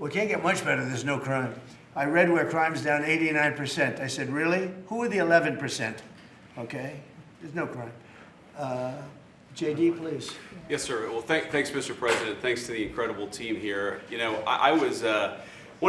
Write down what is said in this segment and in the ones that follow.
Well, it can't get much better. There's no crime. I read where crime's down 89%. I said, really? Who are the 11%? Okay, there's no crime. JD, please. Yes, sir. Well, thanks, Mr. President. Thanks to the incredible team here. You know, I want to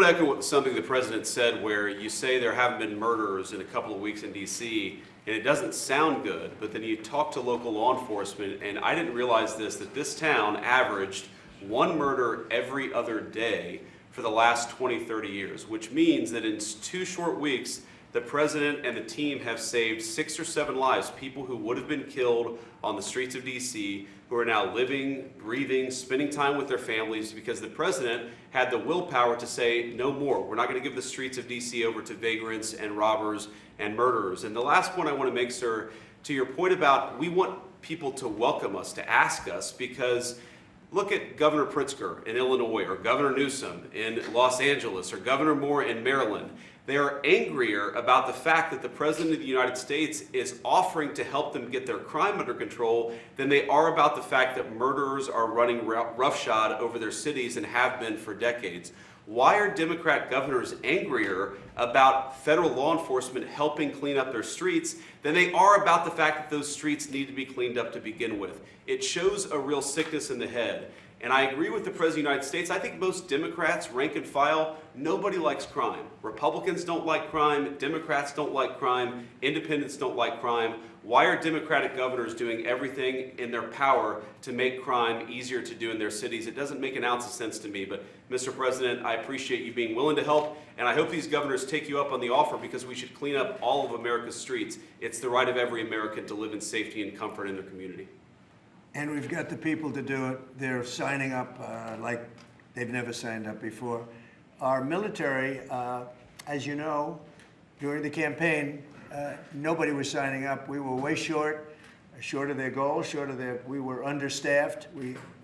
echo something the President said, where you say there haven't been murders in a couple of weeks in D.C., and it doesn't sound good, but then you talk to local law enforcement, and I didn't realize that this town averaged one murder every other day for the last 20, 30 years, which means that in 2 short weeks, the President and the team have saved 6 or 7 lives, people who would have been killed on the streets of D.C., who are now living, breathing, spending time with their families, because the President had the willpower to say, no more. We're not going to give the streets of D.C. over to vagrants and robbers and murderers. And the last point I want to make, sir, to your point about we want people to welcome us, to ask us, because look at Governor Pritzker in Illinois, or Governor Newsom in Los Angeles, or Governor Moore in Maryland. They are angrier about the fact that the President of the United States is offering to help them get their crime under control than they are about the fact that murderers are running roughshod over their cities and have been for decades. Why are Democrat governors angrier about federal law enforcement helping clean up their streets than they are about the fact that those streets need to be cleaned up to begin with? It shows a real sickness in the head. And I agree with the President of the United States. I think most Democrats, rank and file, nobody likes crime. Republicans don't like crime. Democrats don't like crime. Independents don't like crime. Why are Democratic governors doing everything in their power to make crime easier to do in their cities? It doesn't make an ounce of sense to me. But, Mr. President, I appreciate you being willing to help, and I hope these governors take you up on the offer, because we should clean up all of America's streets. It's the right of every American to live in safety and comfort in their community. And we've got the people to do it. They're signing up like they've never signed up before. Our military, as you know, during the campaign, nobody was signing up. We were way short of their goal, we were understaffed.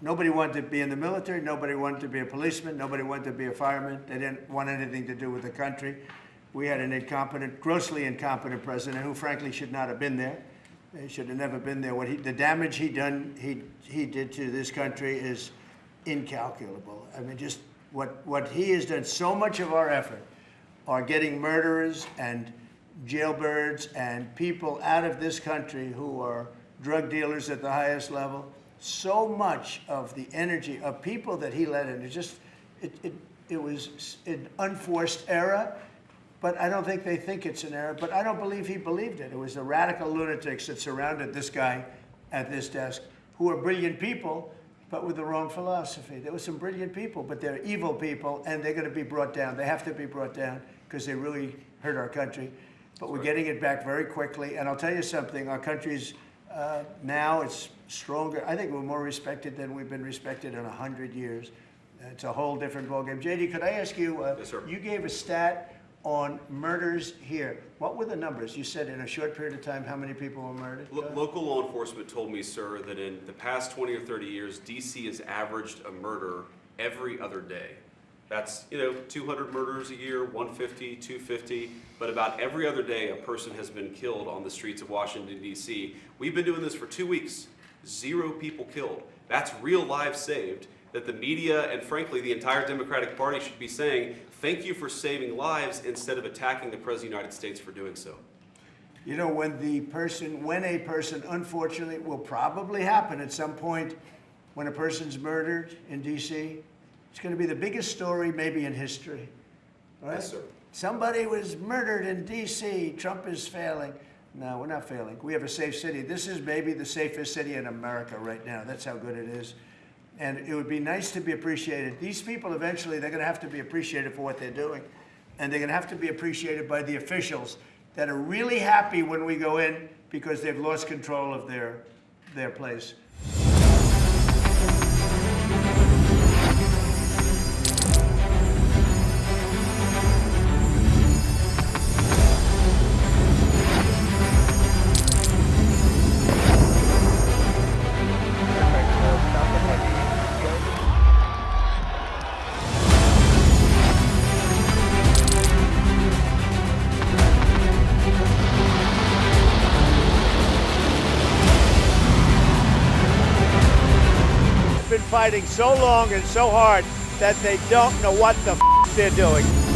Nobody wanted to be in the military. Nobody wanted to be a policeman. Nobody wanted to be a fireman. They didn't want anything to do with the country. We had an incompetent, grossly incompetent president who, frankly, should not have been there. He should have never been there. The damage he did to this country is incalculable. I mean, just what he has done. So much of our effort are getting murderers and jailbirds and people out of this country who are drug dealers at the highest level. So much of the energy of people that he let in, it was an unforced error. But I don't think they think it's an error. But I don't believe he believed it. It was the radical lunatics that surrounded this guy at this desk, who are brilliant people, but with the wrong philosophy. There were some brilliant people, but they're evil people, and they're going to be brought down. They have to be brought down because they really hurt our country. But we're getting it back very quickly. And I'll tell you something, our country's now it's stronger. I think we're more respected than we've been respected in 100 years. It's a whole different ballgame. JD, could I ask you, Yes, sir. You gave a stat on murders here. What were the numbers? You said in a short period of time, how many people were murdered? Local law enforcement told me, sir, that in the past 20 or 30 years, D.C. has averaged a murder every other day. That's, 200 murders a year, 150, 250, but about every other day a person has been killed on the streets of Washington, D.C. We've been doing this for 2 weeks. 0 people killed. That's real lives saved that the media and, frankly, the entire Democratic Party should be saying, thank you for saving lives, instead of attacking the President of the United States for doing so. You know, when a person, unfortunately, will probably happen at some point, when a person's murdered in D.C., it's going to be the biggest story maybe in history. Right? Yes, sir. Somebody was murdered in D.C. Trump is failing. No, we're not failing. We have a safe city. This is maybe the safest city in America right now. That's how good it is. And it would be nice to be appreciated. These people, eventually, they're going to have to be appreciated for what they're doing. And they're going to have to be appreciated by the officials that are really happy when we go in because they've lost control of their place. Fighting so long and so hard that they don't know what the f they're doing.